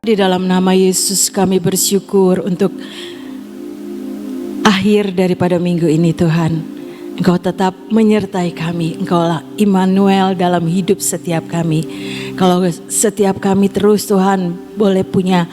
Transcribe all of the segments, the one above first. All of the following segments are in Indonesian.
Di dalam nama Yesus kami bersyukur untuk akhir daripada minggu ini Tuhan. Engkau tetap menyertai kami. Engkaulah Immanuel dalam hidup setiap kami. Kalau setiap kami terus Tuhan boleh punya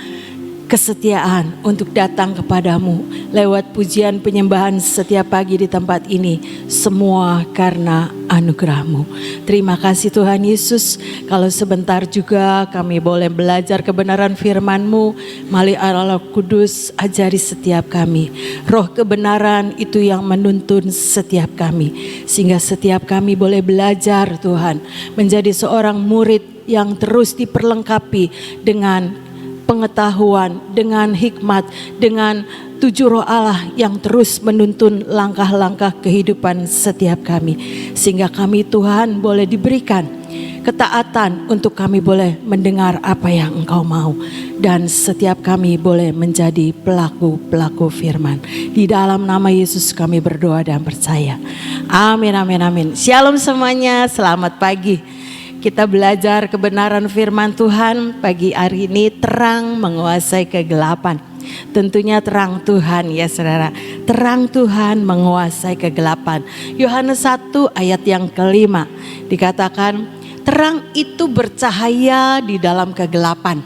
kesetiaan untuk datang kepadamu lewat pujian penyembahan setiap pagi di tempat ini, semua karena anugerah-Mu. Terima kasih Tuhan Yesus. Kalau sebentar juga kami boleh belajar kebenaran firman-Mu, melalui Allah Kudus ajari setiap kami. Roh kebenaran itu yang menuntun setiap kami, sehingga setiap kami boleh belajar Tuhan, menjadi seorang murid yang terus diperlengkapi dengan pengetahuan, dengan hikmat, dengan 7 roh Allah yang terus menuntun langkah-langkah kehidupan setiap kami. Sehingga kami Tuhan boleh diberikan ketaatan untuk kami boleh mendengar apa yang Engkau mau. Dan setiap kami boleh menjadi pelaku-pelaku firman. Di dalam nama Yesus kami berdoa dan percaya. Amin, amin, amin. Shalom semuanya, selamat pagi. Kita belajar kebenaran firman Tuhan pagi hari ini, terang menguasai kegelapan. Tentunya terang Tuhan ya saudara, terang Tuhan menguasai kegelapan. Yohanes 1 ayat yang kelima dikatakan, terang itu bercahaya di dalam kegelapan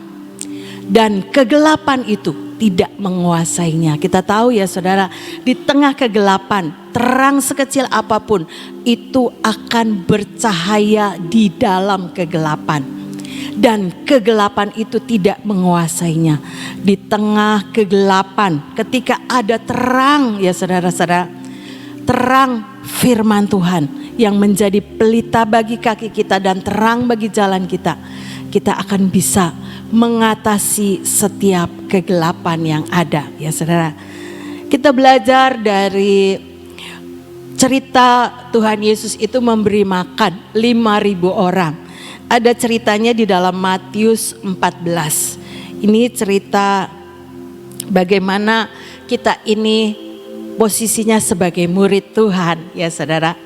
dan kegelapan itu tidak menguasainya. Kita tahu ya saudara, di tengah kegelapan, terang sekecil apapun itu akan bercahaya di dalam kegelapan. Dan kegelapan itu tidak menguasainya. Di tengah kegelapan, ketika ada terang ya saudara-saudara, terang firman Tuhan yang menjadi pelita bagi kaki kita dan terang bagi jalan kita, kita akan bisa mengatasi setiap kegelapan yang ada ya saudara. Kita belajar dari cerita Tuhan Yesus itu memberi makan 5.000 orang. Ada ceritanya di dalam Matius 14. Ini cerita bagaimana kita ini posisinya sebagai murid Tuhan ya saudara.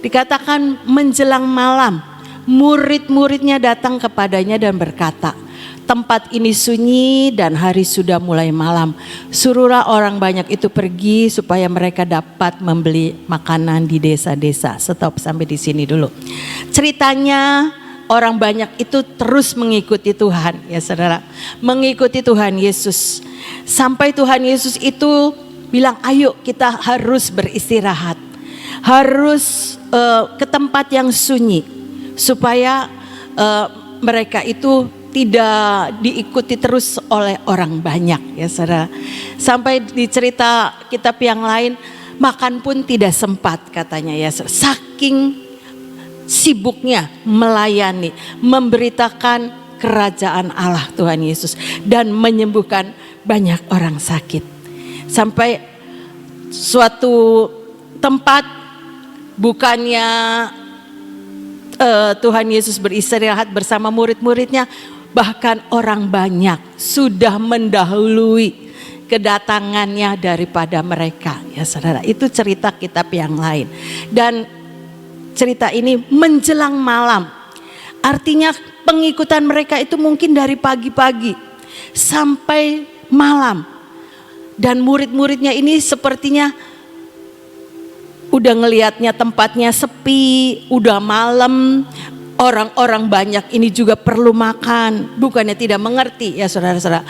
Dikatakan menjelang malam, murid-muridnya datang kepadanya dan berkata, tempat ini sunyi dan hari sudah mulai malam. Suruhlah orang banyak itu pergi supaya mereka dapat membeli makanan di desa-desa. Stop sampai di sini dulu. Ceritanya orang banyak itu terus mengikuti Tuhan ya saudara. Mengikuti Tuhan Yesus. Sampai Tuhan Yesus itu bilang, ayo kita harus beristirahat. Harus ke tempat yang sunyi. Supaya mereka itu tidak diikuti terus oleh orang banyak ya saudara. Sampai di cerita kitab yang lain, makan pun tidak sempat katanya ya saudara. Saking sibuknya melayani, memberitakan kerajaan Allah Tuhan Yesus dan menyembuhkan banyak orang sakit. Sampai suatu tempat bukannya Tuhan Yesus beristirahat bersama murid-muridnya, bahkan orang banyak sudah mendahului kedatangannya daripada mereka ya saudara. Itu cerita kitab yang lain. Dan cerita ini menjelang malam. Artinya pengikutan mereka itu mungkin dari pagi-pagi sampai malam. Dan murid-muridnya ini sepertinya udah ngelihatnya tempatnya sepi, udah malam, orang-orang banyak ini juga perlu makan. Bukannya tidak mengerti ya saudara-saudara.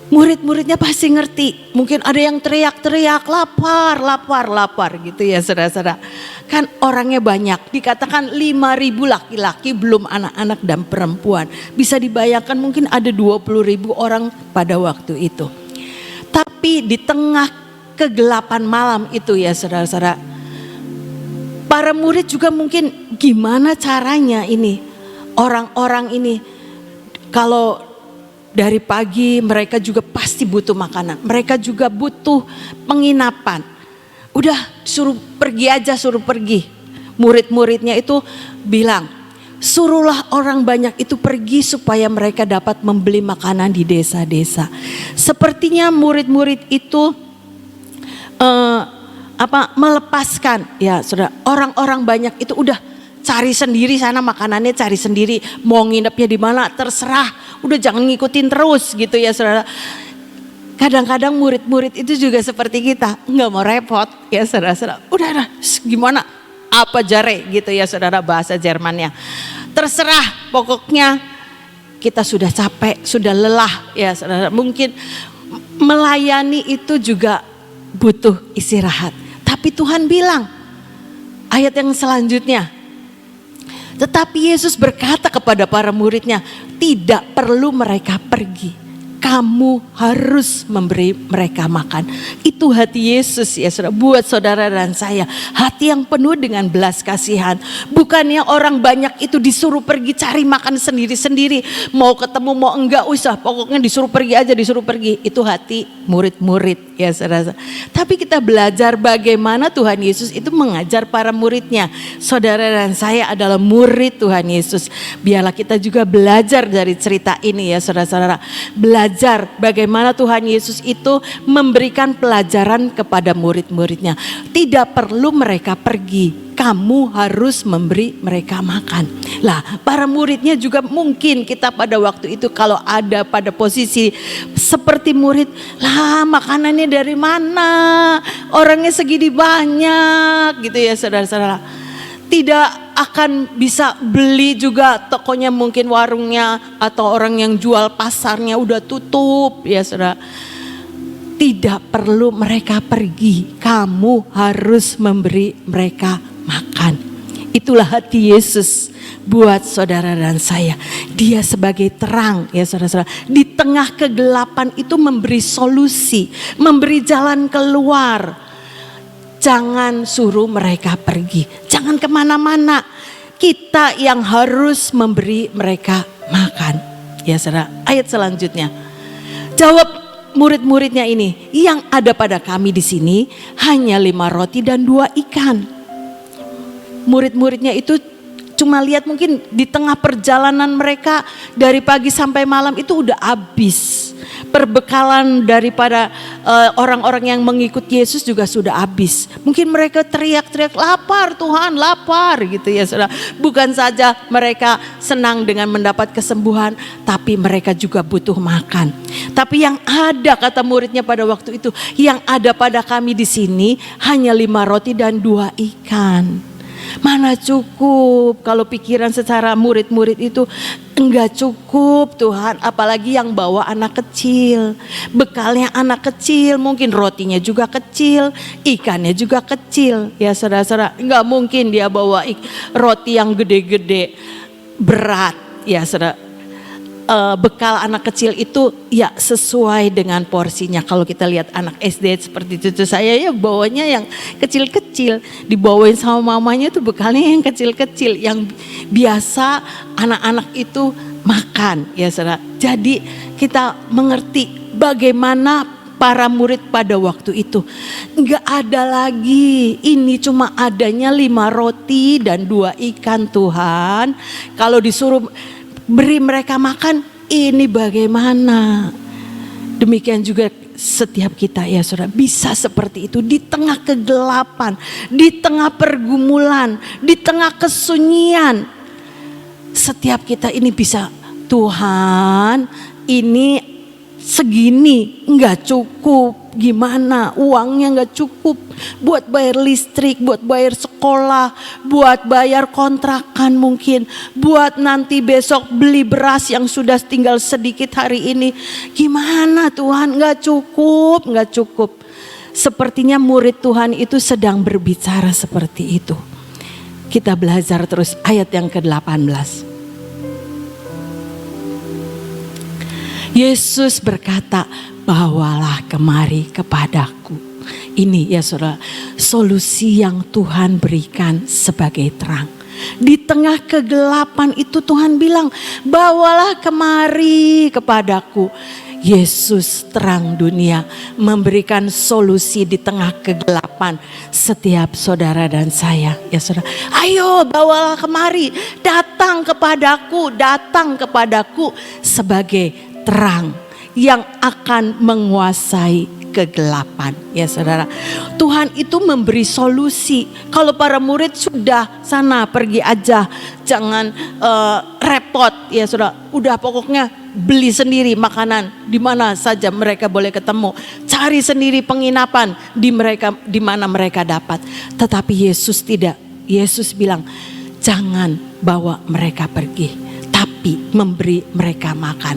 Murid-muridnya pasti ngerti. Mungkin ada yang teriak-teriak, lapar, lapar, lapar gitu ya saudara-saudara. Kan orangnya banyak, dikatakan 5.000 laki-laki belum anak-anak dan perempuan. Bisa dibayangkan mungkin ada 20.000 orang pada waktu itu. Tapi di tengah kegelapan malam itu ya saudara-saudara, para murid juga mungkin gimana caranya ini orang-orang ini, kalau dari pagi mereka juga pasti butuh makanan, mereka juga butuh penginapan. Udah suruh pergi aja, suruh pergi. Murid-muridnya itu bilang, suruhlah orang banyak itu pergi supaya mereka dapat membeli makanan di desa-desa. Sepertinya murid-murid itu melepaskan ya saudara, orang-orang banyak itu udah cari sendiri sana makanannya, cari sendiri, mau nginepnya di mana terserah, udah jangan ngikutin terus gitu ya saudara. Kadang-kadang murid-murid itu juga seperti kita, nggak mau repot ya saudara-saudara. Udah gimana? Apa jare gitu ya saudara, bahasa Jermannya. Terserah, pokoknya kita sudah capek, sudah lelah ya saudara. Mungkin melayani itu juga butuh istirahat. Tapi Tuhan bilang, ayat yang selanjutnya, tetapi Yesus berkata kepada para muridnya, tidak perlu mereka pergi, kamu harus memberi mereka makan. Itu hati Yesus ya saudara, buat saudara dan saya. Hati yang penuh dengan belas kasihan. Bukannya orang banyak itu disuruh pergi cari makan sendiri-sendiri. Mau ketemu mau enggak usah, pokoknya disuruh pergi aja, disuruh pergi. Itu hati murid-murid ya saudara. Tapi kita belajar bagaimana Tuhan Yesus itu mengajar para muridnya. Saudara dan saya adalah murid Tuhan Yesus. Biarlah kita juga belajar dari cerita ini ya saudara-saudara. Belajar bagaimana Tuhan Yesus itu memberikan pelajaran kepada murid-muridnya. Tidak perlu mereka pergi, kamu harus memberi mereka makan. Lah, para muridnya juga mungkin kita pada waktu itu kalau ada pada posisi seperti murid, lah makanannya dari mana? Orangnya segini banyak gitu ya saudara-saudara. Tidak akan bisa beli juga, tokonya mungkin warungnya atau orang yang jual pasarnya udah tutup ya saudara. Tidak perlu mereka pergi, kamu harus memberi mereka makan. Itulah hati Yesus buat saudara dan saya. Dia sebagai terang ya saudara-saudara. Di tengah kegelapan itu memberi solusi, memberi jalan keluar. Jangan suruh mereka pergi, jangan kemana-mana. Kita yang harus memberi mereka makan. Ya saudara, ayat selanjutnya. Jawab murid-muridnya ini, yang ada pada kami di sini hanya 5 roti dan 2 ikan. Murid-muridnya itu cuma lihat mungkin di tengah perjalanan mereka dari pagi sampai malam itu udah habis. Perbekalan daripada orang-orang yang mengikut Yesus juga sudah habis. Mungkin mereka teriak-teriak, lapar Tuhan, lapar gitu ya saudara. Bukan saja mereka senang dengan mendapat kesembuhan, tapi mereka juga butuh makan. Tapi yang ada, kata muridnya pada waktu itu, yang ada pada kami di sini hanya 5 roti dan 2 ikan. Mana cukup, kalau pikiran secara murid-murid itu enggak cukup Tuhan, apalagi yang bawa anak kecil. Bekalnya anak kecil, mungkin rotinya juga kecil, ikannya juga kecil. Ya saudara-saudara, enggak mungkin dia bawa roti yang gede-gede, berat. Ya saudara, bekal anak kecil itu ya sesuai dengan porsinya. Kalau kita lihat anak SD seperti cucu saya ya bawanya yang kecil-kecil, dibawain sama mamanya tuh bekalnya yang kecil-kecil, yang biasa anak-anak itu makan ya saudara. Jadi kita mengerti bagaimana para murid pada waktu itu. Enggak ada lagi, ini cuma adanya 5 roti dan 2 ikan Tuhan. Kalau disuruh beri mereka makan, ini bagaimana? Demikian juga setiap kita ya saudara, bisa seperti itu di tengah kegelapan, di tengah pergumulan, di tengah kesunyian. Setiap kita ini bisa, Tuhan ini segini nggak cukup, gimana uangnya nggak cukup buat bayar listrik, buat bayar sekolah, buat bayar kontrakan mungkin, buat nanti besok beli beras yang sudah tinggal sedikit hari ini. Gimana Tuhan, nggak cukup, nggak cukup. Sepertinya murid Tuhan itu sedang berbicara seperti itu. Kita belajar terus ayat yang ke-18. Yesus berkata, bawalah kemari kepadaku. Ini ya saudara, solusi yang Tuhan berikan sebagai terang. Di tengah kegelapan itu Tuhan bilang, bawalah kemari kepadaku. Yesus terang dunia memberikan solusi di tengah kegelapan setiap saudara dan saya. Ya saudara, ayo bawalah kemari, datang kepadaku sebagai terang yang akan menguasai kegelapan. Ya saudara, Tuhan itu memberi solusi. Kalau para murid sudah sana pergi aja, jangan repot ya saudara. Udah pokoknya beli sendiri makanan di mana saja mereka boleh ketemu, cari sendiri penginapan di mana mereka dapat. Tetapi Yesus tidak. Yesus bilang, jangan bawa mereka pergi, tapi memberi mereka makan.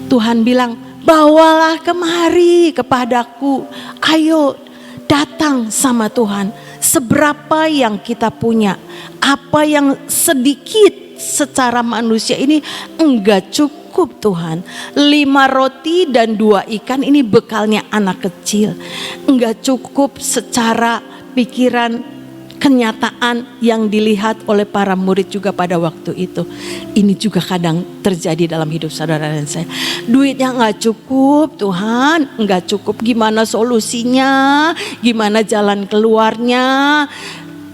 Tuhan bilang, bawalah kemari kepadaku. Ayo datang sama Tuhan. Seberapa yang kita punya, apa yang sedikit secara manusia ini enggak cukup Tuhan. 5 roti dan 2 ikan ini bekalnya anak kecil. Enggak cukup secara pikiran, kenyataan yang dilihat oleh para murid juga pada waktu itu. Ini juga kadang terjadi dalam hidup saudara dan saya. Duitnya gak cukup Tuhan, gak cukup, gimana solusinya, gimana jalan keluarnya.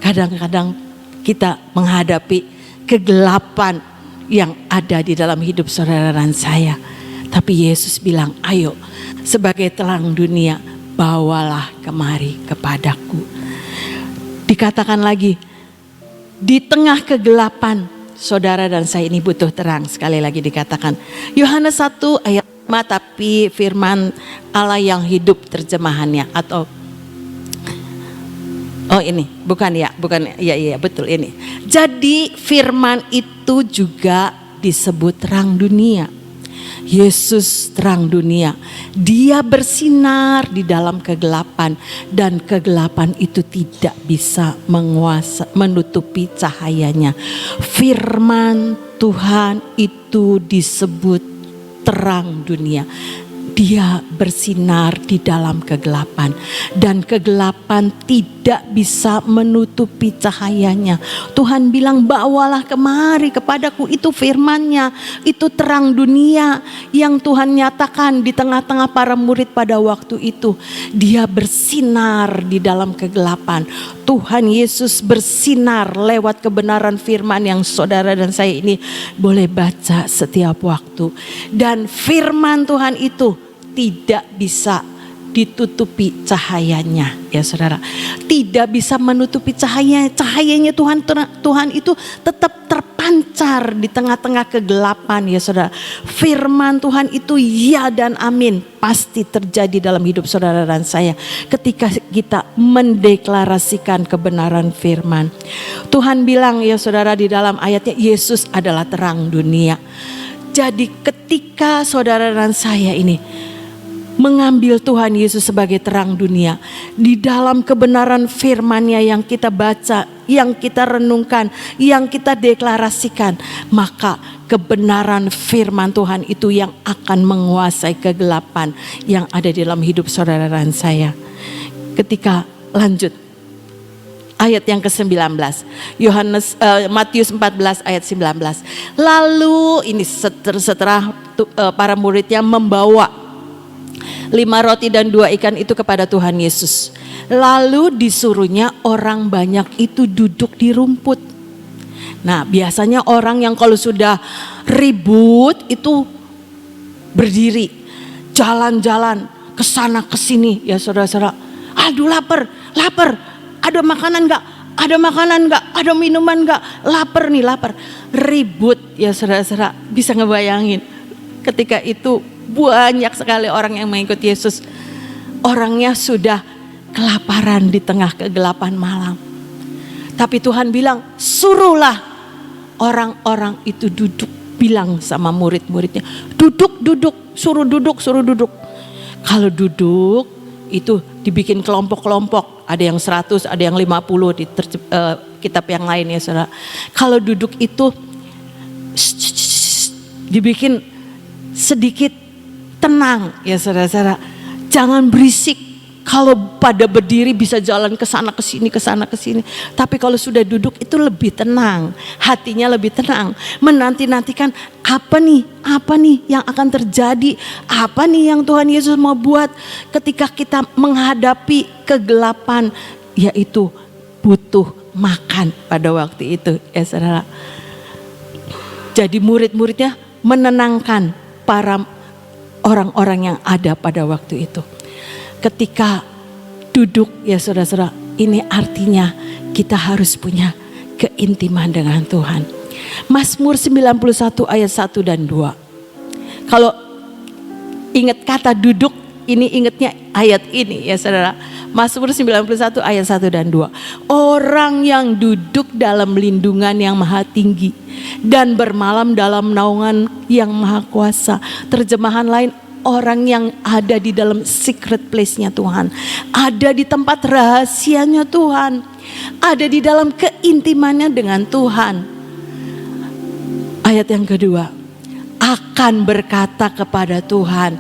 Kadang-kadang kita menghadapi kegelapan yang ada di dalam hidup saudara dan saya. Tapi Yesus bilang, ayo sebagai terang dunia, bawalah kemari kepadaku. Dikatakan lagi, di tengah kegelapan, saudara dan saya ini butuh terang. Sekali lagi dikatakan, Yohanes 1 ayat 5, tapi firman Allah yang hidup terjemahannya. Atau, oh ini, bukan ya, betul ini. Jadi firman itu juga disebut terang dunia. Yesus terang dunia. Dia bersinar di dalam kegelapan dan kegelapan itu tidak bisa menutupi cahayanya. Firman Tuhan itu disebut terang dunia. Dia bersinar di dalam kegelapan dan kegelapan tidak bisa menutupi cahayanya. Tuhan bilang, bawalah kemari kepadaku. Itu firman-Nya, itu terang dunia yang Tuhan nyatakan di tengah-tengah para murid pada waktu itu. Dia bersinar di dalam kegelapan. Tuhan Yesus bersinar lewat kebenaran firman yang saudara dan saya ini boleh baca setiap waktu. Dan firman Tuhan itu tidak bisa ditutupi cahayanya, ya saudara. Tidak bisa menutupi cahayanya. Cahayanya Tuhan itu tetap terpancar di tengah-tengah kegelapan, ya saudara. Firman Tuhan itu ya dan amin pasti terjadi dalam hidup saudara dan saya ketika kita mendeklarasikan kebenaran firman. Tuhan bilang, ya saudara, di dalam ayatnya, Yesus adalah terang dunia. Jadi ketika saudara dan saya ini mengambil Tuhan Yesus sebagai terang dunia, di dalam kebenaran firman-Nya yang kita baca, yang kita renungkan, yang kita deklarasikan, maka kebenaran firman Tuhan itu yang akan menguasai kegelapan yang ada di dalam hidup saudara dan saya. Ketika lanjut ayat yang ke-19, Matius 14 ayat 19. Lalu ini setelah para muridnya membawa 5 roti dan 2 ikan itu kepada Tuhan Yesus. Lalu disuruhnya orang banyak itu duduk di rumput. Nah, biasanya orang yang kalau sudah ribut itu berdiri, jalan-jalan ke sana ke sini, ya saudara-saudara. Aduh, lapar. Ada makanan enggak? Ada makanan enggak? Ada minuman enggak? Lapar nih, lapar. Ribut, ya saudara-saudara. Bisa ngebayangin ketika itu banyak sekali orang yang mengikut Yesus. Orangnya sudah kelaparan di tengah kegelapan malam. Tapi Tuhan bilang, suruhlah orang-orang itu duduk. Bilang sama murid-muridnya, duduk, suruh duduk. Kalau duduk itu dibikin kelompok-kelompok. Ada yang 100, ada yang 50 di kitab yang lain, ya saudara. Kalau duduk itu dibikin sedikit tenang, ya saudara-saudara. Jangan berisik. Kalau pada berdiri bisa jalan ke sana ke sini. Tapi kalau sudah duduk itu lebih tenang. Hatinya lebih tenang. Menanti-nantikan apa nih yang akan terjadi? Apa nih yang Tuhan Yesus mau buat ketika kita menghadapi kegelapan, yaitu butuh makan pada waktu itu, ya saudara. Jadi murid-muridnya menenangkan para orang-orang yang ada pada waktu itu. Ketika duduk, ya saudara-saudara, ini artinya kita harus punya keintiman dengan Tuhan. Mazmur 91 ayat 1 dan 2. Kalau ingat kata duduk, ini ingatnya ayat ini ya saudara. Mazmur 91 ayat 1 dan 2. Orang yang duduk dalam lindungan yang maha tinggi dan bermalam dalam naungan yang maha kuasa. Terjemahan lain, orang yang ada di dalam secret place-nya Tuhan. Ada di tempat rahasianya Tuhan. Ada di dalam keintimannya dengan Tuhan. Ayat yang kedua, akan berkata kepada Tuhan,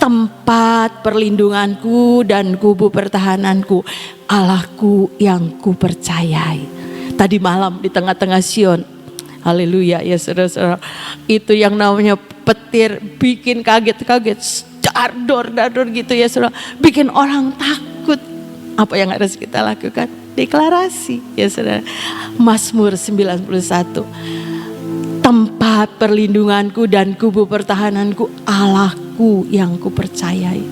tempat perlindunganku dan kubu pertahananku, Allahku yang kupercayai. Tadi malam di tengah-tengah Sion, haleluya ya saudara-saudara, itu yang namanya petir bikin kaget-kaget, dar-dor gitu ya saudara, bikin orang takut. Apa yang harus kita lakukan? Deklarasi ya saudara. Mazmur 91, tempat perlindunganku dan kubu pertahananku, Allahku yang kupercayai.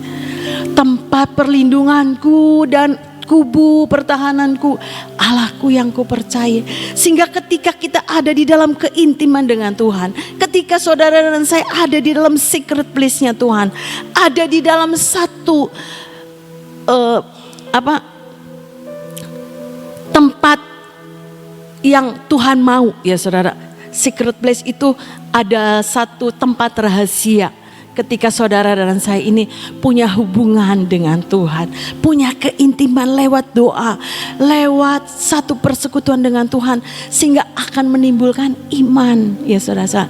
Tempat perlindunganku dan kubu pertahananku, Allahku yang kupercayai. Sehingga ketika kita ada di dalam keintiman dengan Tuhan, ketika saudara dan saya ada di dalam secret place-nya Tuhan, ada di dalam satu tempat yang Tuhan mau ya saudara. Secret place itu ada satu tempat rahasia. Ketika saudara dan saya ini punya hubungan dengan Tuhan, punya keintiman lewat doa, lewat satu persekutuan dengan Tuhan, sehingga akan menimbulkan iman ya saudara.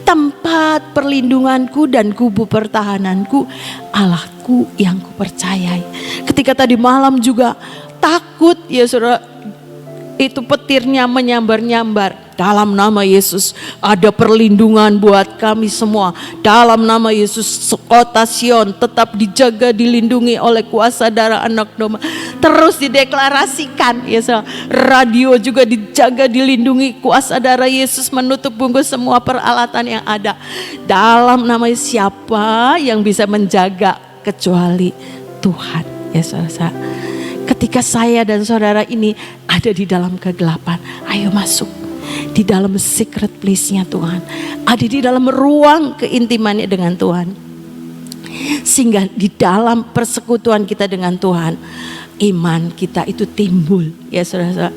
Tempat perlindunganku dan kubu pertahananku, Allahku yang kupercayai. Ketika tadi malam juga takut ya saudara, itu petirnya menyambar-nyambar. Dalam nama Yesus ada perlindungan buat kami semua. Dalam nama Yesus kota Sion tetap dijaga, dilindungi oleh kuasa darah anak domba. Terus dideklarasikan ya, radio juga dijaga, dilindungi kuasa darah Yesus, menutup bungkus semua peralatan yang ada. Dalam nama siapa yang bisa menjaga kecuali Tuhan ya saudara. Ketika saya dan saudara ini ada di dalam kegelapan, ayo masuk di dalam secret place-nya Tuhan. Ada di dalam ruang keintimannya dengan Tuhan. Sehingga di dalam persekutuan kita dengan Tuhan, iman kita itu timbul ya saudara.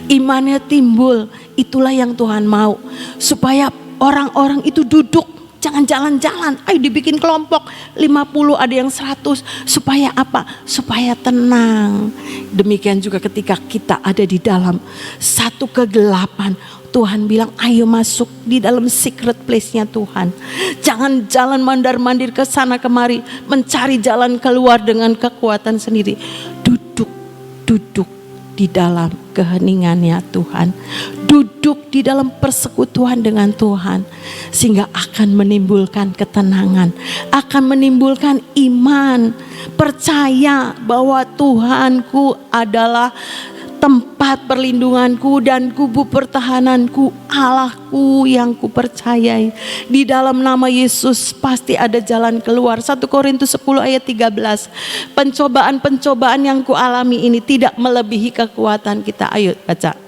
Imannya timbul, itulah yang Tuhan mau. Supaya orang-orang itu duduk, jangan jalan-jalan, ayo dibikin kelompok 50, ada yang 100. Supaya apa? Supaya tenang. Demikian juga ketika kita ada di dalam satu kegelapan, Tuhan bilang ayo masuk di dalam secret place-nya Tuhan. Jangan jalan mandar-mandir ke sana kemari, mencari jalan keluar dengan kekuatan sendiri. Duduk di dalam keheningannya Tuhan. Duduk di dalam persekutuan dengan Tuhan. Sehingga akan menimbulkan ketenangan, akan menimbulkan iman. Percaya bahwa Tuhanku adalah tempat perlindunganku dan kubu pertahananku, Allahku yang kupercayai. Di dalam nama Yesus pasti ada jalan keluar. 1 Korintus 10 ayat 13. Pencobaan-pencobaan yang kualami ini tidak melebihi kekuatan kita. Ayo baca.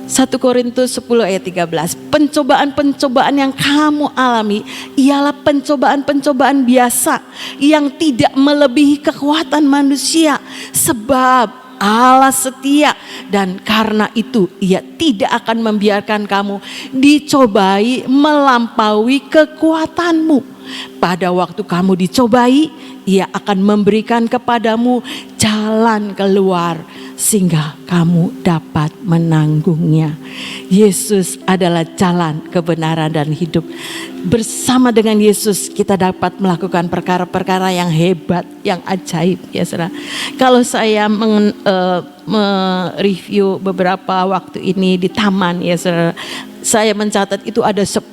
1 Korintus 10 ayat 13. Pencobaan-pencobaan yang kamu alami ialah pencobaan-pencobaan biasa yang tidak melebihi kekuatan manusia. Sebab Allah setia dan karena itu Ia tidak akan membiarkan kamu dicobai melampaui kekuatanmu. Pada waktu kamu dicobai, Ia akan memberikan kepadamu jalan keluar sehingga kamu dapat menanggungnya. Yesus adalah jalan, kebenaran dan hidup. Bersama dengan Yesus kita dapat melakukan perkara-perkara yang hebat, yang ajaib ya saudara. Kalau saya mereview beberapa waktu ini di taman ya saudara, saya mencatat itu ada 10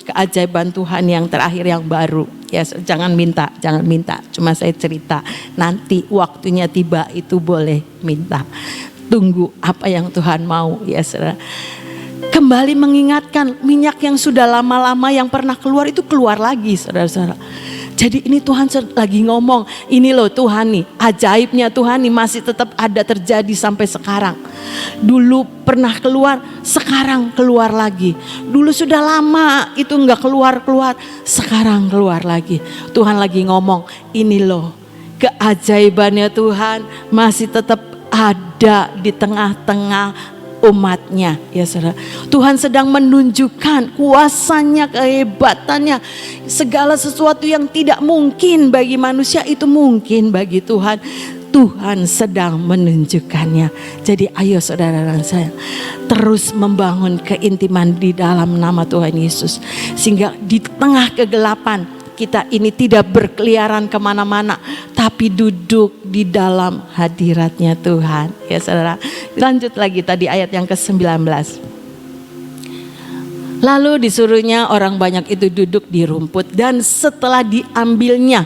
keajaiban Tuhan yang terakhir yang baru. Ya, jangan minta, cuma saya cerita. Nanti waktunya tiba itu boleh minta. Tunggu apa yang Tuhan mau ya saudara. Kembali mengingatkan minyak yang sudah lama-lama yang pernah keluar itu keluar lagi saudara-saudara. Jadi ini Tuhan lagi ngomong, ini loh Tuhan nih, ajaibnya Tuhan nih masih tetap ada terjadi sampai sekarang. Dulu pernah keluar, sekarang keluar lagi. Dulu sudah lama itu nggak keluar-keluar, sekarang keluar lagi. Tuhan lagi ngomong, ini loh keajaibannya Tuhan masih tetap ada di tengah-tengah umatnya, ya saudara. Tuhan sedang menunjukkan kuasanya, kehebatannya. Segala sesuatu yang tidak mungkin bagi manusia itu mungkin bagi Tuhan. Tuhan sedang menunjukkannya. Jadi ayo saudara dan saya terus membangun keintiman di dalam nama Tuhan Yesus. Sehingga di tengah kegelapan kita ini tidak berkeliaran kemana-mana, tapi duduk di dalam hadiratnya Tuhan. Ya saudara, lanjut lagi tadi ayat yang ke-19. Lalu disuruhnya orang banyak itu duduk di rumput, dan setelah diambilnya,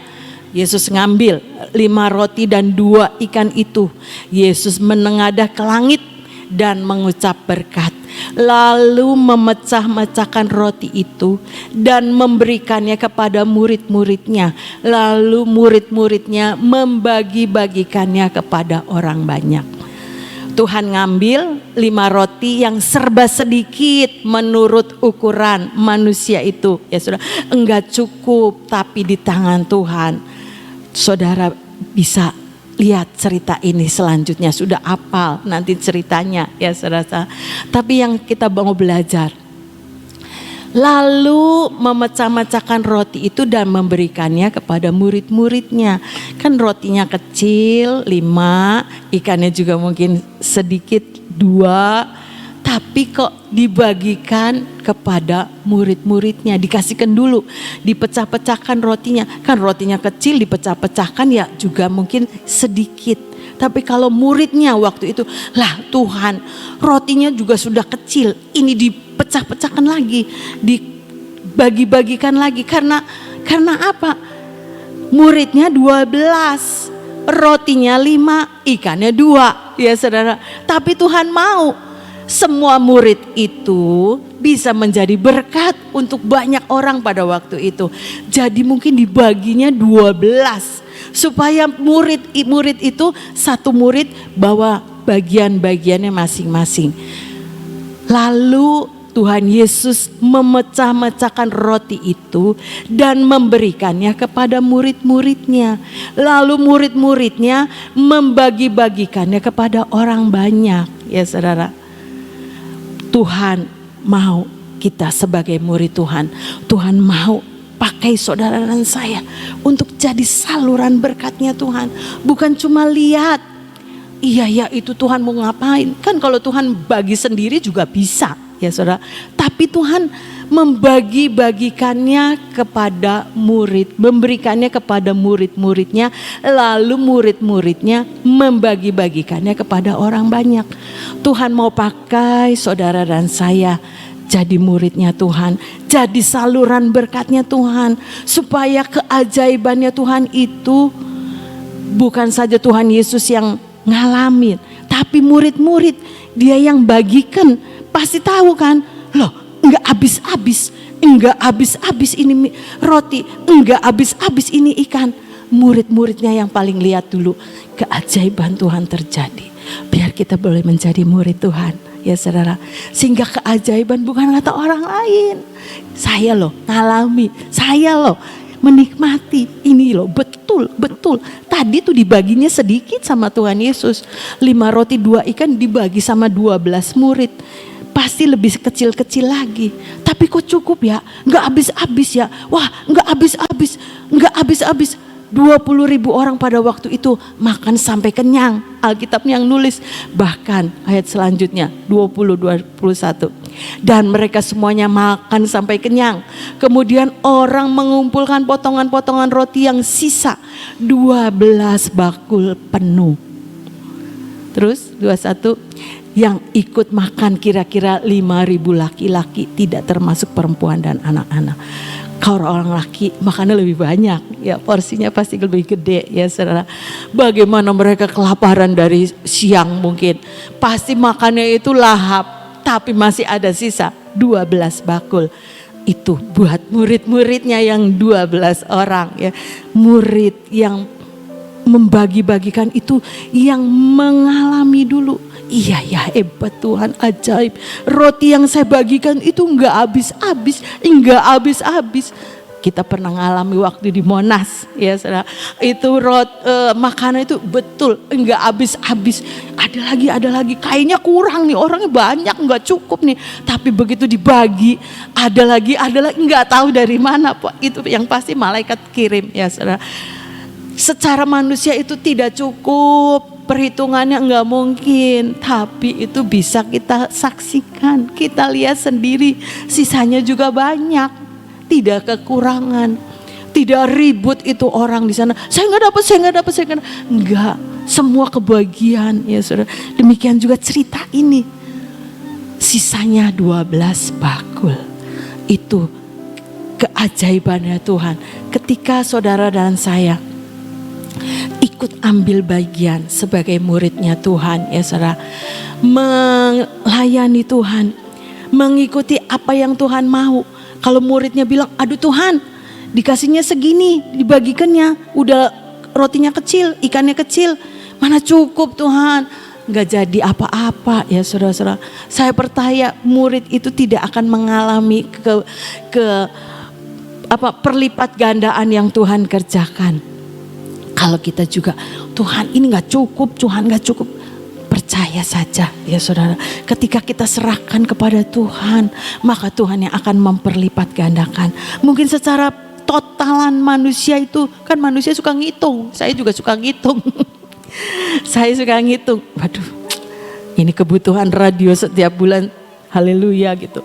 Yesus ngambil 5 roti dan 2 ikan itu. Yesus menengadah ke langit dan mengucap berkat. Lalu memecah-mecahkan roti itu dan memberikannya kepada murid-muridnya. Lalu murid-muridnya membagi-bagikannya kepada orang banyak. Tuhan ngambil 5 roti yang serba sedikit menurut ukuran manusia itu. Ya sudah, enggak cukup, tapi di tangan Tuhan. Saudara bisa lihat cerita ini selanjutnya, sudah hafal nanti ceritanya ya saudara. Tapi yang kita mau belajar, lalu memecah-mecahkan roti itu dan memberikannya kepada murid-muridnya. Kan rotinya kecil 5, ikannya juga mungkin sedikit 2, tapi kok dibagikan kepada murid-muridnya, dikasihkan dulu, dipecah-pecahkan rotinya. Kan rotinya kecil, dipecah-pecahkan ya juga mungkin sedikit. Tapi kalau muridnya waktu itu, lah Tuhan, rotinya juga sudah kecil, ini dipecah-pecahkan lagi, dibagi-bagikan lagi. Karena apa? Muridnya 12, rotinya 5, ikannya 2, ya saudara. Tapi Tuhan mau semua murid itu bisa menjadi berkat untuk banyak orang pada waktu itu. Jadi mungkin dibaginya 12 supaya murid itu satu murid bawa bagian-bagiannya masing-masing. Lalu Tuhan Yesus memecah-mecahkan roti itu dan memberikannya kepada murid-muridnya. Lalu murid-muridnya membagi-bagikannya kepada orang banyak. Ya saudara, Tuhan mau kita sebagai murid Tuhan. Tuhan mau pakai saudara dan saya untuk jadi saluran berkatnya Tuhan. Bukan cuma lihat, iya ya itu Tuhan mau ngapain. Kan kalau Tuhan bagi sendiri juga bisa ya saudara. Tapi Tuhan membagi-bagikannya kepada murid, memberikannya kepada murid-muridnya, lalu murid-muridnya membagi-bagikannya kepada orang banyak. Tuhan mau pakai saudara dan saya jadi muridnya Tuhan, jadi saluran berkatnya Tuhan, supaya keajaibannya Tuhan itu bukan saja Tuhan Yesus yang ngalamin, tapi murid-murid dia yang bagikan. Pasti tahu kan, loh enggak habis-habis ini roti, enggak habis-habis ini ikan. Murid-muridnya yang paling lihat dulu keajaiban Tuhan terjadi. Biar kita boleh menjadi murid Tuhan ya saudara. Sehingga keajaiban bukan kata orang lain. Saya loh ngalami, saya loh menikmati ini loh, betul. Tadi tuh dibaginya sedikit sama Tuhan Yesus. 5 roti 2 ikan dibagi sama 12 murid. Pasti lebih kecil-kecil lagi. Tapi kok cukup ya? Enggak habis-habis ya? Wah, enggak habis-habis. 20.000 orang pada waktu itu makan sampai kenyang. Alkitabnya yang nulis. Bahkan ayat selanjutnya 20-21. Dan mereka semuanya makan sampai kenyang. Kemudian orang mengumpulkan potongan-potongan roti yang sisa 12 bakul penuh. Terus 21, yang ikut makan kira-kira 5.000 laki-laki, tidak termasuk perempuan dan anak-anak. Kalau orang laki makannya lebih banyak, ya porsinya pasti lebih gede ya saudara. Bagaimana mereka kelaparan dari siang mungkin, pasti makannya itu lahap, tapi masih ada sisa 12 bakul. itu buat murid-muridnya yang 12 orang ya. Murid yang membagi-bagikan itu yang mengalami dulu. Iya ya, hebat Tuhan, ajaib. Roti yang saya bagikan itu enggak habis-habis. Kita pernah ngalami waktu di Monas ya saudara. Itu makanan itu betul enggak habis-habis. Ada lagi. Kayaknya kurang nih, orangnya banyak enggak cukup nih. Tapi begitu dibagi ada lagi enggak tahu dari mana Pak. Itu yang pasti malaikat kirim ya saudara. Secara manusia itu tidak cukup, perhitungannya enggak mungkin, tapi itu bisa kita saksikan, kita lihat sendiri, sisanya juga banyak, tidak kekurangan, tidak ribut itu orang di sana. Saya enggak dapat, enggak, semua kebagian ya saudara. Demikian juga cerita ini, sisanya 12 bakul. Itu keajaibannya Tuhan. Ketika saudara dan saya ikut ambil bagian sebagai muridnya Tuhan ya saudara, melayani Tuhan, mengikuti apa yang Tuhan mau. Kalau muridnya bilang, aduh Tuhan dikasihnya segini, dibagikannya udah rotinya kecil, ikannya kecil, mana cukup Tuhan, nggak jadi apa-apa ya saudara-saudara. Saya percaya murid itu tidak akan mengalami perlipat gandaan yang Tuhan kerjakan. Kalau kita juga, Tuhan ini gak cukup, percaya saja ya saudara. Ketika kita serahkan kepada Tuhan, maka Tuhan yang akan memperlipat gandakan. Mungkin secara totalan manusia itu, kan manusia suka ngitung, saya juga suka ngitung. Saya suka ngitung, waduh ini kebutuhan radio setiap bulan, haleluya gitu.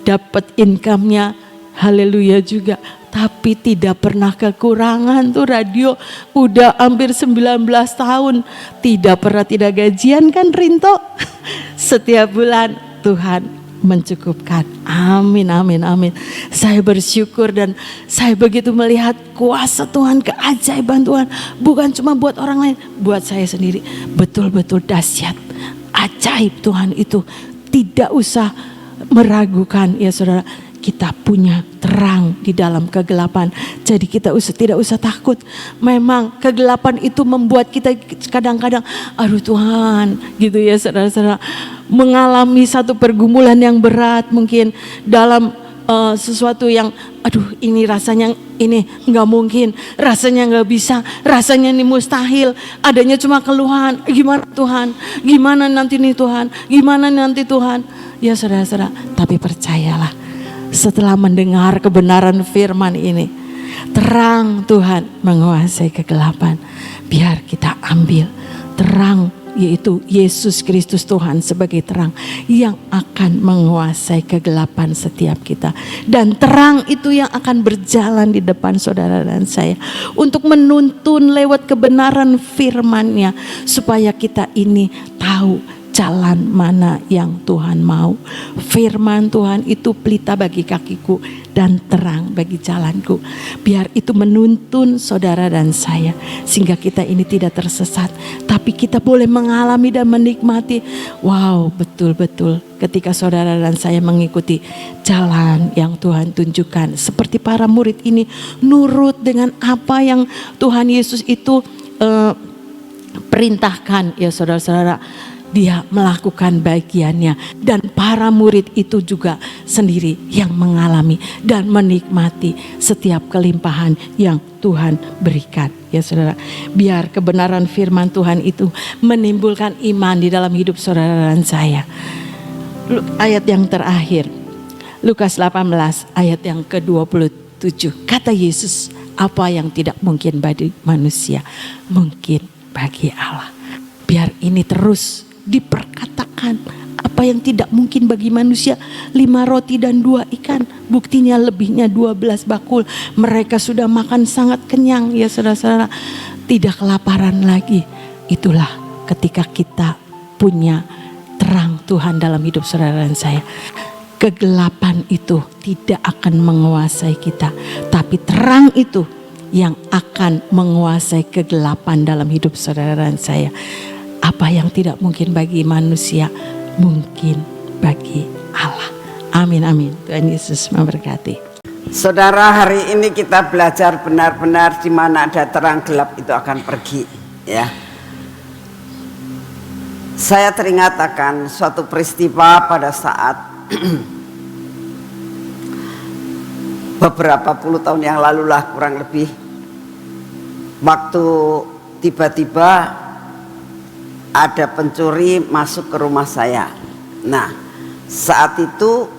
Dapat income-nya, haleluya juga. Tapi tidak pernah kekurangan tuh radio, udah hampir 19 tahun. Tidak gajian kan Rinto? Setiap bulan Tuhan mencukupkan. Amin. Saya bersyukur dan saya begitu melihat kuasa Tuhan, keajaiban Tuhan. Bukan cuma buat orang lain, buat saya sendiri. Betul-betul dahsyat, ajaib Tuhan itu. Tidak usah meragukan ya saudara. Kita punya terang di dalam kegelapan. Jadi kita tidak usah takut. Memang kegelapan itu membuat kita kadang-kadang, aduh Tuhan gitu ya saudara-saudara. Mengalami satu pergumulan yang berat mungkin dalam sesuatu yang aduh ini rasanya ini nggak mungkin, rasanya nggak bisa, rasanya ini mustahil, adanya cuma keluhan. Gimana Tuhan? Gimana nanti nih Tuhan? Gimana nanti Tuhan? Ya saudara-saudara, tapi percayalah, setelah mendengar kebenaran firman ini, terang Tuhan menguasai kegelapan. Biar kita ambil terang, yaitu Yesus Kristus Tuhan sebagai terang yang akan menguasai kegelapan setiap kita. Dan terang itu yang akan berjalan di depan saudara dan saya untuk menuntun lewat kebenaran firman-Nya, supaya kita ini tahu jalan mana yang Tuhan mau. Firman Tuhan itu pelita bagi kakiku dan terang bagi jalanku. Biar itu menuntun saudara dan saya, sehingga kita ini tidak tersesat, tapi kita boleh mengalami dan menikmati. Wow, betul-betul ketika saudara dan saya mengikuti jalan yang Tuhan tunjukkan, seperti para murid ini nurut dengan apa yang Tuhan Yesus itu perintahkan ya saudara-saudara. Dia melakukan bagiannya, dan para murid itu juga sendiri yang mengalami dan menikmati setiap kelimpahan yang Tuhan berikan ya saudara. Biar kebenaran firman Tuhan itu menimbulkan iman di dalam hidup saudara dan saya. Ayat yang terakhir, Lukas 18 ayat yang ke-27. Kata Yesus, apa yang tidak mungkin bagi manusia mungkin bagi Allah. Biar ini terus diperkatakan, apa yang tidak mungkin bagi manusia, 5 roti dan 2 ikan, buktinya lebihnya 12 bakul. Mereka sudah makan sangat kenyang ya saudara-saudara, tidak kelaparan lagi. Itulah ketika kita punya terang Tuhan dalam hidup saudara dan saya. Kegelapan itu tidak akan menguasai kita, tapi terang itu yang akan menguasai kegelapan dalam hidup saudara dan saya. Apa yang tidak mungkin bagi manusia mungkin bagi Allah. Amin, amin. Tuhan Yesus memberkati. Saudara, hari ini kita belajar benar-benar di mana ada terang, gelap itu akan pergi, ya. Saya teringat akan suatu peristiwa pada saat beberapa puluh tahun yang lalu lah, kurang lebih, waktu tiba-tiba ada pencuri masuk ke rumah saya. Nah, saat itu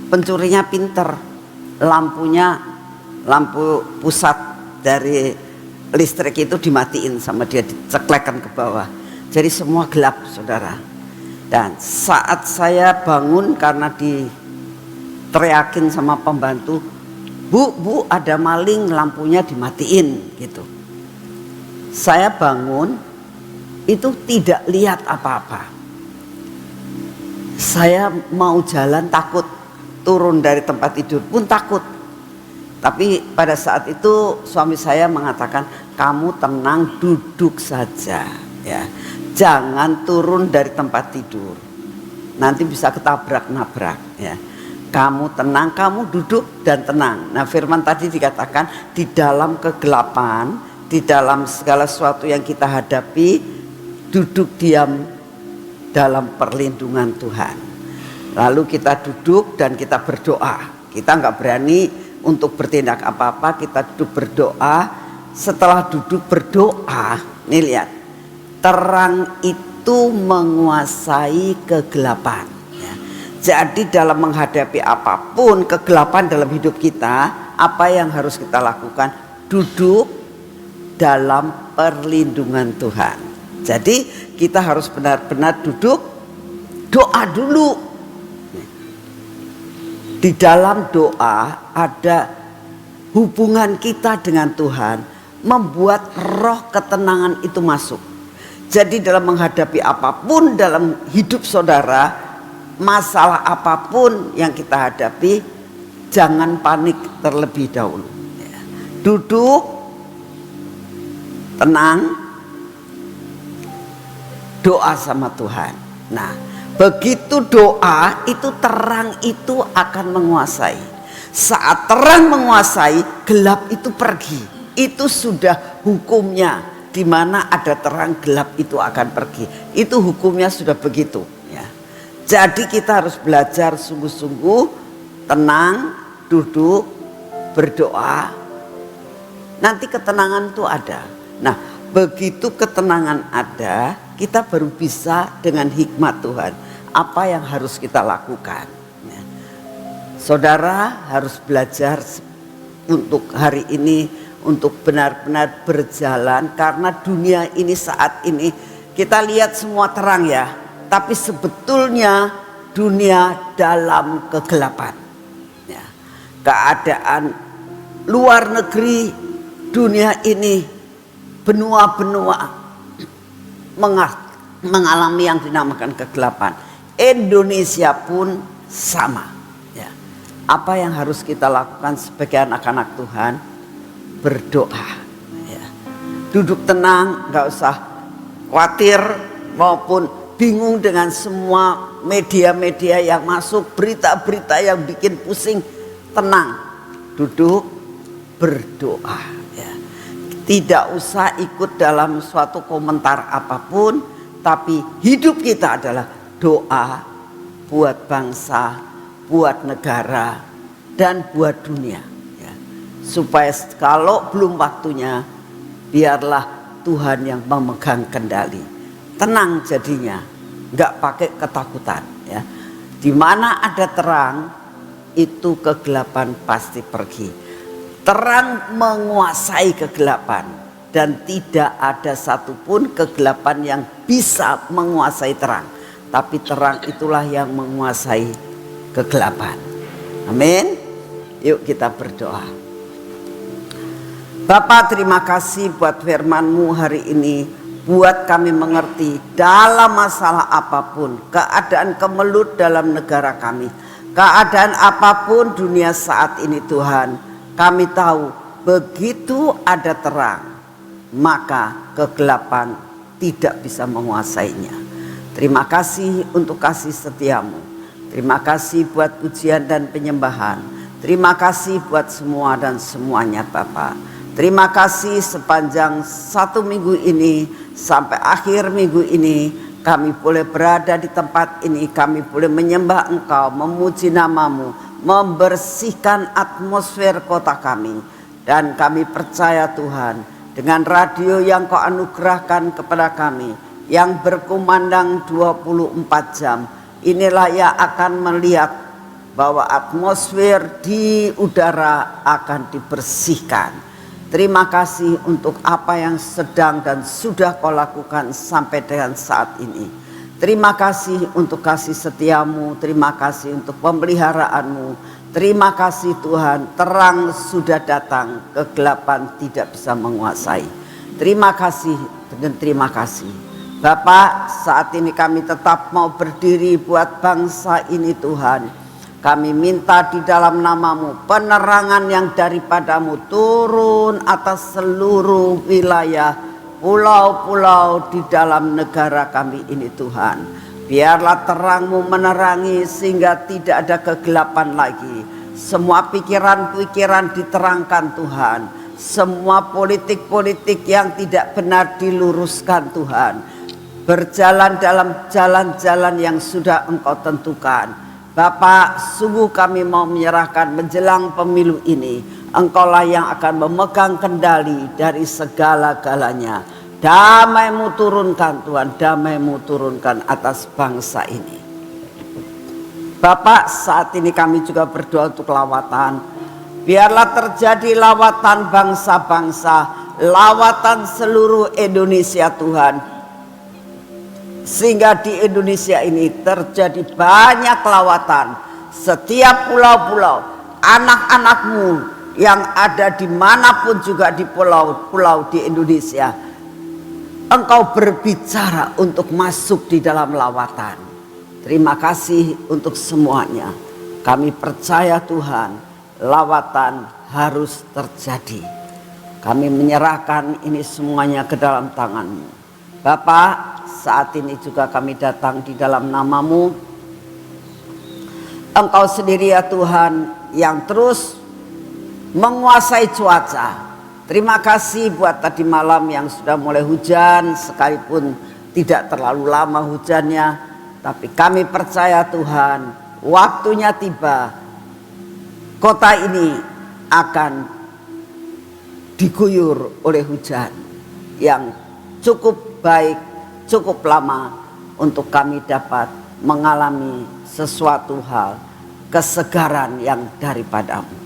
pencurinya pinter. Lampu pusat dari listrik itu dimatiin sama dia, diceklekan ke bawah. Jadi semua gelap, saudara. Dan saat saya bangun karena diteriakin sama pembantu, Bu, ada maling, lampunya dimatiin gitu. Saya bangun, itu tidak lihat apa-apa. Saya mau jalan takut, turun dari tempat tidur pun takut. Tapi pada saat itu suami saya mengatakan, kamu tenang, duduk saja, ya. Jangan turun dari tempat tidur, nanti bisa ketabrak-nabrak, ya. Kamu tenang, kamu duduk dan tenang. Nah, firman tadi dikatakan di dalam kegelapan, di dalam segala sesuatu yang kita hadapi, duduk diam dalam perlindungan Tuhan. Lalu kita duduk dan kita berdoa. Kita nggak berani untuk bertindak apa-apa, kita duduk berdoa. Setelah duduk berdoa, nih lihat, terang itu menguasai kegelapan, ya. Jadi dalam menghadapi apapun kegelapan dalam hidup kita, apa yang harus kita lakukan? Duduk dalam perlindungan Tuhan. Jadi kita harus benar-benar duduk, doa dulu. Di dalam doa ada hubungan kita dengan Tuhan, membuat roh ketenangan itu masuk. Jadi dalam menghadapi apapun dalam hidup saudara, masalah apapun yang kita hadapi, jangan panik terlebih dahulu. Duduk, tenang, doa sama Tuhan. Nah, begitu doa itu, terang itu akan menguasai. Saat terang menguasai, gelap itu pergi. Itu sudah hukumnya. Di mana ada terang, gelap itu akan pergi. Itu hukumnya sudah begitu, ya. Jadi kita harus belajar sungguh-sungguh, tenang, duduk, berdoa. Nanti ketenangan itu ada. Nah, begitu ketenangan ada, kita baru bisa dengan hikmat Tuhan apa yang harus kita lakukan, ya. Saudara harus belajar untuk hari ini, untuk benar-benar berjalan. Karena dunia ini saat ini kita lihat semua terang, ya, tapi sebetulnya dunia dalam kegelapan, ya. Keadaan luar negeri, dunia ini, benua-benua mengalami yang dinamakan kegelapan. Indonesia pun sama, ya. Apa yang harus kita lakukan sebagai anak-anak Tuhan? Berdoa, ya. Duduk tenang, nggak usah khawatir maupun bingung dengan semua media-media yang masuk, berita-berita yang bikin pusing. Tenang, duduk berdoa, ya. Tidak usah ikut dalam suatu komentar apapun, tapi hidup kita adalah doa buat bangsa, buat negara, dan buat dunia, ya. Supaya kalau belum waktunya, biarlah Tuhan yang memegang kendali. Tenang jadinya, nggak pakai ketakutan, ya. Di mana ada terang, itu kegelapan pasti pergi. Terang menguasai kegelapan, dan tidak ada satupun kegelapan yang bisa menguasai terang. Tapi terang itulah yang menguasai kegelapan. Amin. Yuk kita berdoa. Bapa, terima kasih buat firman-Mu hari ini. Buat kami mengerti dalam masalah apapun, keadaan kemelut dalam negara kami, keadaan apapun dunia saat ini Tuhan, kami tahu begitu ada terang, maka kegelapan tidak bisa menguasainya. Terima kasih untuk kasih setiamu. Terima kasih buat pujian dan penyembahan. Terima kasih buat semua dan semuanya Bapa. Terima kasih sepanjang 1 minggu ini sampai akhir minggu ini kami boleh berada di tempat ini. Kami boleh menyembah Engkau, memuji nama-Mu, membersihkan atmosfer kota kami. Dan kami percaya Tuhan, dengan radio yang Kau anugerahkan kepada kami, yang berkumandang 24 jam, inilah yang akan melihat bahwa atmosfer di udara akan dibersihkan. Terima kasih untuk apa yang sedang dan sudah Kau lakukan sampai dengan saat ini. Terima kasih untuk kasih setiamu, terima kasih untuk pemeliharaanmu. Terima kasih Tuhan, terang sudah datang, kegelapan tidak bisa menguasai. Terima kasih dan terima kasih. Bapak, saat ini kami tetap mau berdiri buat bangsa ini Tuhan. Kami minta di dalam nama-Mu penerangan yang daripadamu turun atas seluruh wilayah, pulau-pulau di dalam negara kami ini Tuhan. Biarlah terang-Mu menerangi sehingga tidak ada kegelapan lagi. Semua pikiran-pikiran diterangkan Tuhan. Semua politik-politik yang tidak benar diluruskan Tuhan. Berjalan dalam jalan-jalan yang sudah Engkau tentukan. Bapak, sungguh kami mau menyerahkan menjelang pemilu ini. Engkaulah yang akan memegang kendali dari segala-galanya. Damai-Mu turunkan Tuhan, damai-Mu turunkan atas bangsa ini. Bapak, saat ini kami juga berdoa untuk lawatan. Biarlah terjadi lawatan bangsa-bangsa, lawatan seluruh Indonesia Tuhan. Sehingga di Indonesia ini terjadi banyak lawatan. Setiap pulau-pulau, anak-anak-Mu yang ada dimanapun juga di pulau-pulau di Indonesia, Engkau berbicara untuk masuk di dalam lawatan. Terima kasih untuk semuanya. Kami percaya Tuhan, lawatan harus terjadi. Kami menyerahkan ini semuanya ke dalam tangan-Mu. Bapak, saat ini juga kami datang di dalam nama-Mu. Engkau sendiri ya Tuhan yang terus menguasai cuaca. Terima kasih buat tadi malam yang sudah mulai hujan, sekalipun tidak terlalu lama hujannya. Tapi kami percaya Tuhan, waktunya tiba. Kota ini akan diguyur oleh hujan yang cukup baik, cukup lama untuk kami dapat mengalami sesuatu hal kesegaran yang daripada-Mu.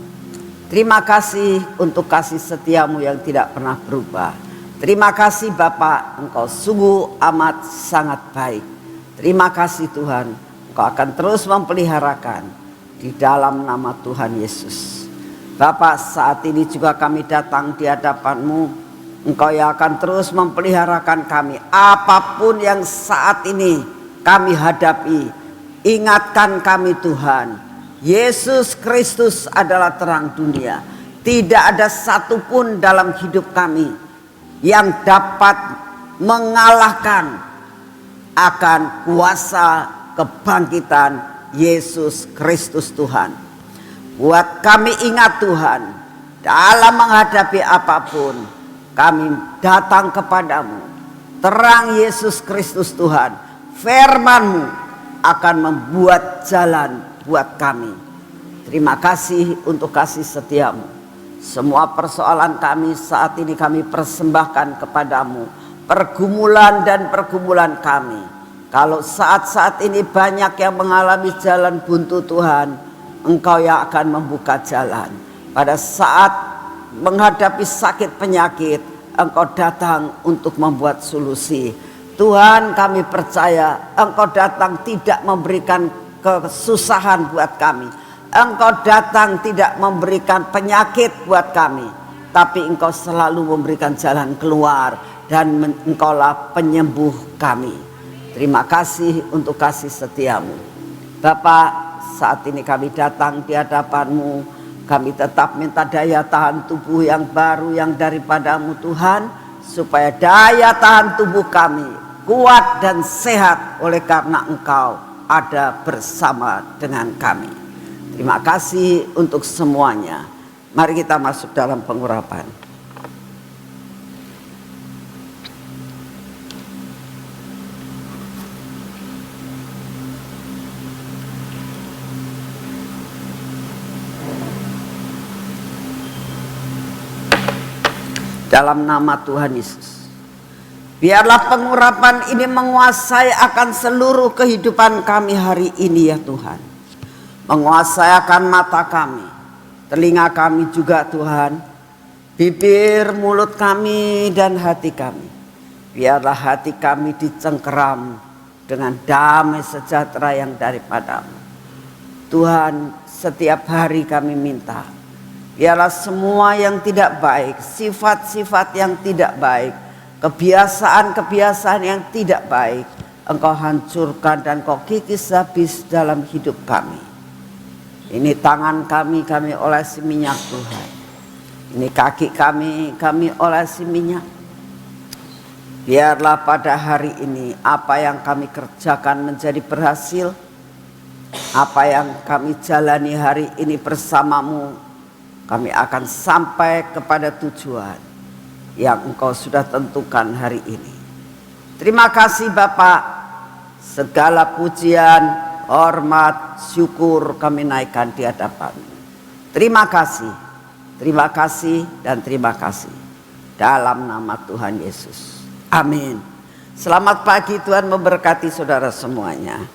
Terima kasih untuk kasih setiamu yang tidak pernah berubah. Terima kasih Bapak, Engkau sungguh amat sangat baik. Terima kasih Tuhan, Engkau akan terus memeliharakan di dalam nama Tuhan Yesus. Bapak, saat ini juga kami datang di hadapan-Mu. Engkau yang akan terus memeliharakan kami. Apapun yang saat ini kami hadapi, ingatkan kami Tuhan, Yesus Kristus adalah terang dunia. Tidak ada satupun dalam hidup kami yang dapat mengalahkan akan kuasa kebangkitan Yesus Kristus Tuhan. Buat kami ingat Tuhan, dalam menghadapi apapun, kami datang kepadamu. Terang Yesus Kristus Tuhan, firman-Mu akan membuat jalan buat kami. Terima kasih untuk kasih setiamu. Semua persoalan kami saat ini kami persembahkan kepadamu. Pergumulan dan pergumulan kami. Kalau saat-saat ini banyak yang mengalami jalan buntu Tuhan, Engkau yang akan membuka jalan. Pada saat menghadapi sakit penyakit, Engkau datang untuk membuat solusi. Tuhan, kami percaya Engkau datang tidak memberikan kesusahan buat kami. Engkau datang tidak memberikan penyakit buat kami, tapi Engkau selalu memberikan jalan keluar, dan Engkaulah penyembuh kami. Terima kasih untuk kasih setiamu. Bapak, saat ini kami datang di hadapan-Mu. Kami tetap minta daya tahan tubuh yang baru yang daripada-Mu Tuhan, supaya daya tahan tubuh kami kuat dan sehat oleh karena Engkau ada bersama dengan kami. Terima kasih untuk semuanya. Mari kita masuk dalam pengurapan. Dalam nama Tuhan Yesus, biarlah pengurapan ini menguasai akan seluruh kehidupan kami hari ini ya Tuhan. Menguasai akan mata kami, telinga kami juga Tuhan, bibir, mulut kami dan hati kami. Biarlah hati kami dicengkeram dengan damai sejahtera yang daripadamu. Tuhan, setiap hari kami minta, biarlah semua yang tidak baik, sifat-sifat yang tidak baik, kebiasaan-kebiasaan yang tidak baik, Engkau hancurkan dan Kau kikis habis dalam hidup kami. Ini tangan kami olesi minyak Tuhan. Ini kaki kami olesi minyak. Biarlah pada hari ini apa yang kami kerjakan menjadi berhasil. Apa yang kami jalani hari ini bersamamu, kami akan sampai kepada tujuan yang Engkau sudah tentukan hari ini. Terima kasih Bapak, segala pujian, hormat, syukur kami naikkan di hadapan-Mu. Terima kasih dan terima kasih. Dalam nama Tuhan Yesus. Amin. Selamat pagi, Tuhan memberkati saudara semuanya.